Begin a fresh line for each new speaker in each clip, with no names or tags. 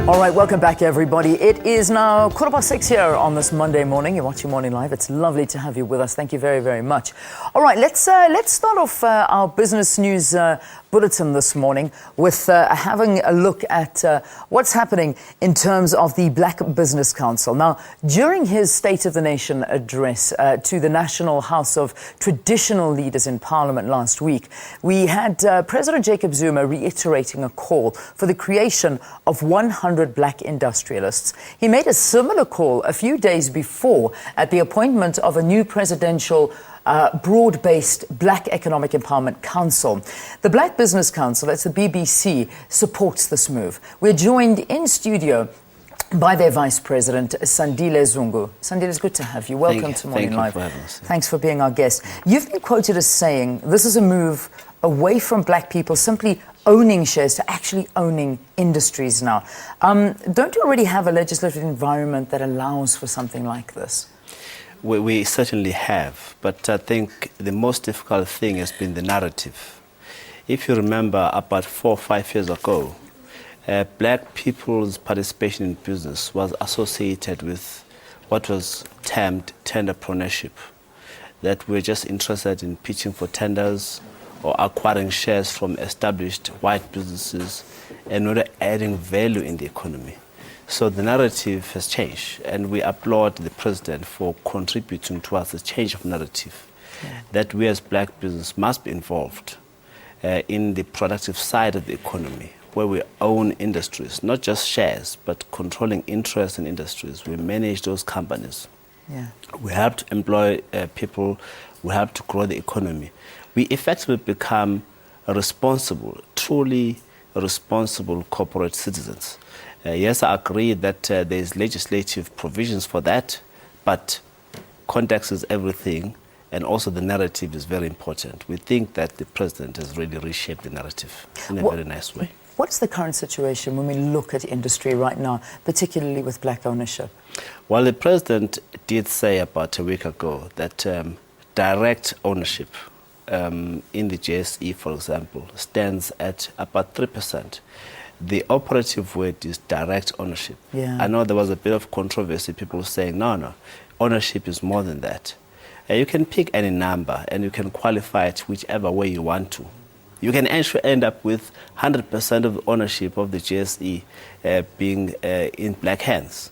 All right, welcome back, everybody. It is now 6:15 here on this Monday morning. You're watching Morning Live. It's lovely to have you with us. Thank you very, very much. All right, let's start off our business news bulletin this morning with having a look at what's happening in terms of the Black Business Council. Now, during his State of the Nation address to the National House of Traditional Leaders in Parliament last week, we had President Jacob Zuma reiterating a call for the creation of 100 black industrialists. He made a similar call a few days before at the appointment of a new presidential broad-based Black Economic Empowerment Council. The Black Business Council, that's the BBC, supports this move. We're joined in studio by their Vice President, Sandile Zungu. Sandile, it's good to have you. Welcome to Morning Live. Thanks for being our guest. You've been quoted as saying this is a move away from black people simply owning shares to actually owning industries now. Don't you already have a legislative environment that allows for something like this?
We certainly have, but I think the most difficult thing has been the narrative. If you remember, about 4 or 5 years ago, black people's participation in business was associated with what was termed tenderpreneurship, that we're just interested in pitching for tenders or acquiring shares from established white businesses and not adding value in the economy. So the narrative has changed, and we applaud the president for contributing towards the change of narrative, that we as black business must be involved in the productive side of the economy, where we own industries, not just shares, but controlling interest in industries. We manage those companies. Yeah. We help to employ people. We help to grow the economy. We effectively become responsible, truly responsible corporate citizens. Yes, I agree that there's legislative provisions for that, but context is everything, and also the narrative is very important. We think that the president has really reshaped the narrative in a very nice way.
What's the current situation when we look at industry right now, particularly with black ownership?
Well, the president did say about a week ago that direct ownership in the JSE, for example, stands at about 3%. The operative word is direct ownership. Yeah. I know there was a bit of controversy, people saying, no, ownership is more than that. You can pick any number and you can qualify it whichever way you want to. You can actually end up with 100% of the ownership of the JSE being in black hands.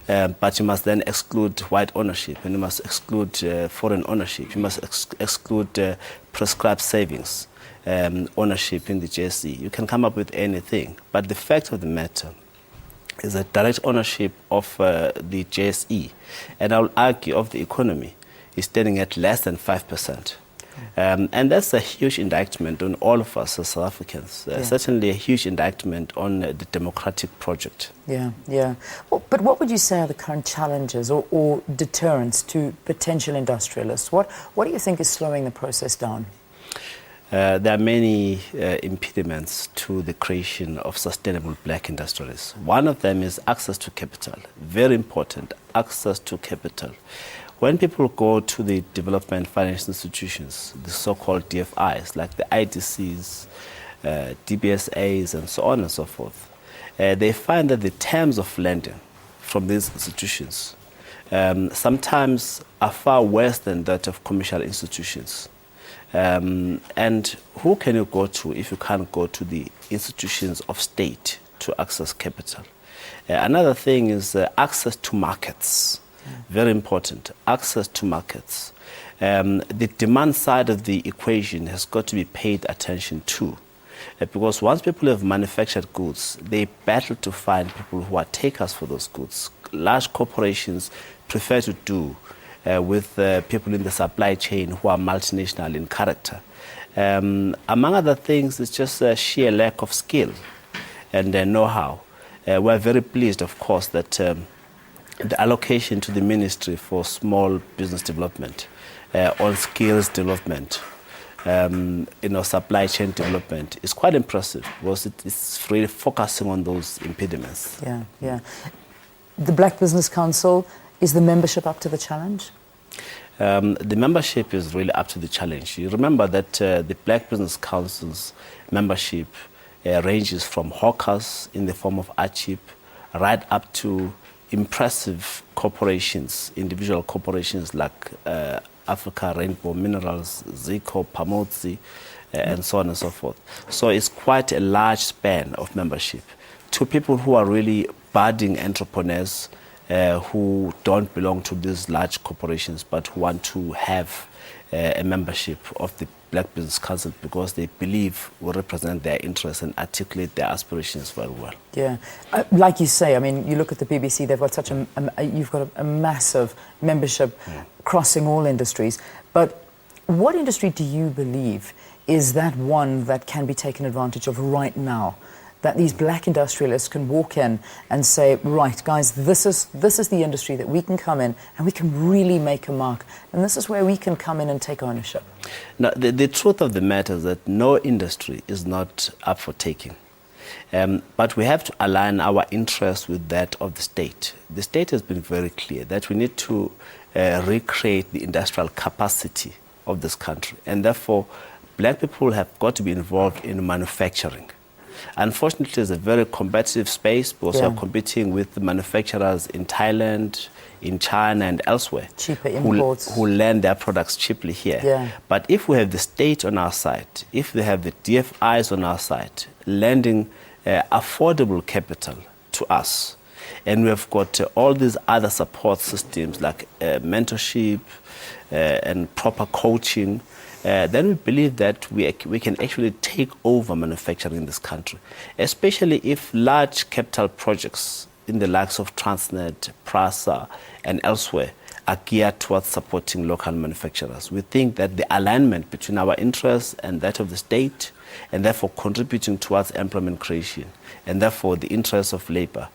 But you must then exclude white ownership, and you must exclude foreign ownership. You must exclude prescribed savings ownership in the JSE. You can come up with anything. But the fact of the matter is that direct ownership of the JSE, and I will argue of the economy, is standing at less than 5%. And that's a huge indictment on all of us as South Africans. Certainly a huge indictment on the democratic project.
Yeah. Well, but what would you say are the current challenges or deterrents to potential industrialists? What do you think is slowing the process down?
There are many impediments to the creation of sustainable black industrialists. One of them is access to capital. Very important, access to capital. When people go to the development financial institutions, the so-called DFIs, like the IDCs, DBSAs, and so on and so forth, they find that the terms of lending from these institutions sometimes are far worse than that of commercial institutions. And who can you go to if you can't go to the institutions of state to access capital? Another thing is access to markets. Very important, access to markets. The demand side of the equation has got to be paid attention to. Because once people have manufactured goods, they battle to find people who are takers for those goods. Large corporations prefer to do with people in the supply chain who are multinational in character. Among other things, it's just a sheer lack of skill and know-how. We're very pleased, of course, that the allocation to the Ministry for Small Business Development, on skills development, supply chain development is quite impressive because it's really focusing on those impediments.
Yeah. The Black Business Council, is the membership up to the challenge?
The membership is really up to the challenge. You remember that the Black Business Council's membership ranges from hawkers in the form of ACHIP, right up to impressive corporations, individual corporations like Africa Rainbow Minerals, Zico, Pamodzi, and so on and so forth. So it's quite a large span of membership to people who are really budding entrepreneurs who don't belong to these large corporations but who want to have a membership of the Black Business Council because they believe will represent their interests and articulate their aspirations very well.
Yeah, like you say, I mean, you look at the BBC, they've got such you've got a massive membership crossing all industries. But what industry do you believe is that one that can be taken advantage of right now? That these black industrialists can walk in and say, right, guys, this is the industry that we can come in and we can really make a mark. And this is where we can come in and take ownership.
Now, the truth of the matter is that no industry is not up for taking. But we have to align our interests with that of the state. The state has been very clear that we need to recreate the industrial capacity of this country. And therefore, black people have got to be involved in manufacturing. Unfortunately, it's a very competitive space because we're competing with the manufacturers in Thailand, in China and elsewhere.
Cheaper imports.
Who land their products cheaply here.
Yeah.
But if we have the state on our side, if we have the DFIs on our side, lending affordable capital to us, and we've got all these other support systems like mentorship and proper coaching, then we believe that we can actually take over manufacturing in this country, especially if large capital projects in the likes of Transnet, PRASA, and elsewhere are geared towards supporting local manufacturers. We think that the alignment between our interests and that of the state, and therefore contributing towards employment creation, and therefore the interests of labor,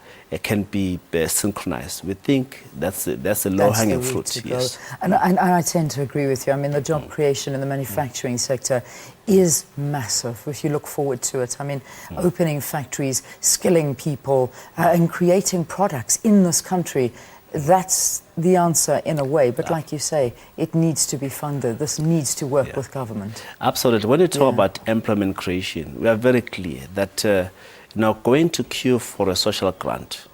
can be synchronized. We think that's a low-hanging fruit. Yes.
And I tend to agree with you. I mean, the job creation in the manufacturing sector is massive if you look forward to it. I mean, opening factories, skilling people, and creating products in this country, that's the answer in a way. But like you say, it needs to be funded. This needs to work with government.
Absolutely. When you talk about employment creation, we are very clear that now, going to queue for a social grant,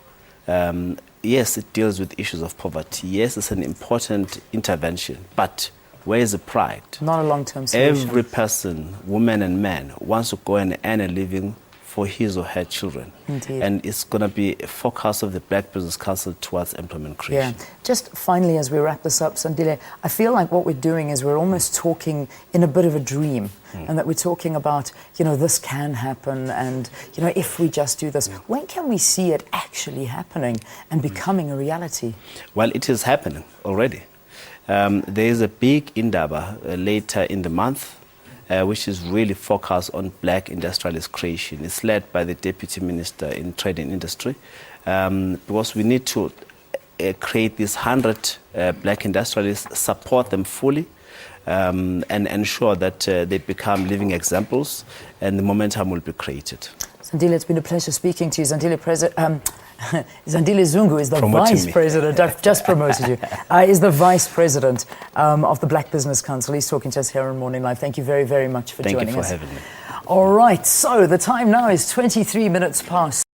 yes, it deals with issues of poverty. Yes, it's an important intervention, but where is the pride?
Not a long-term solution.
Every person, woman and man, wants to go and earn a living for his or her children.
Indeed.
And it's going to be a focus of the Black Business Council towards employment creation.
Yeah. Just finally, as we wrap this up, Sandile, I feel like what we're doing is we're almost talking in a bit of a dream, and that we're talking about, you know, this can happen, and, you know, if we just do this. When can we see it actually happening and becoming a reality?
Well, it is happening already. There is a big indaba later in the month, which is really focused on black industrialist creation. It's led by the Deputy Minister in Trade and Industry, because we need to create these 100 black industrialists, support them fully, and ensure that they become living examples, and the momentum will be created.
Zandile, it's been a pleasure speaking to you. Zandile Zungu is the Vice President. I've just promoted you. Is the Vice President of the Black Business Council. He's talking to us here on Morning Live. Thank you very, very much for joining us.
Thank you for having me.
All right, so the time now is 23 minutes past.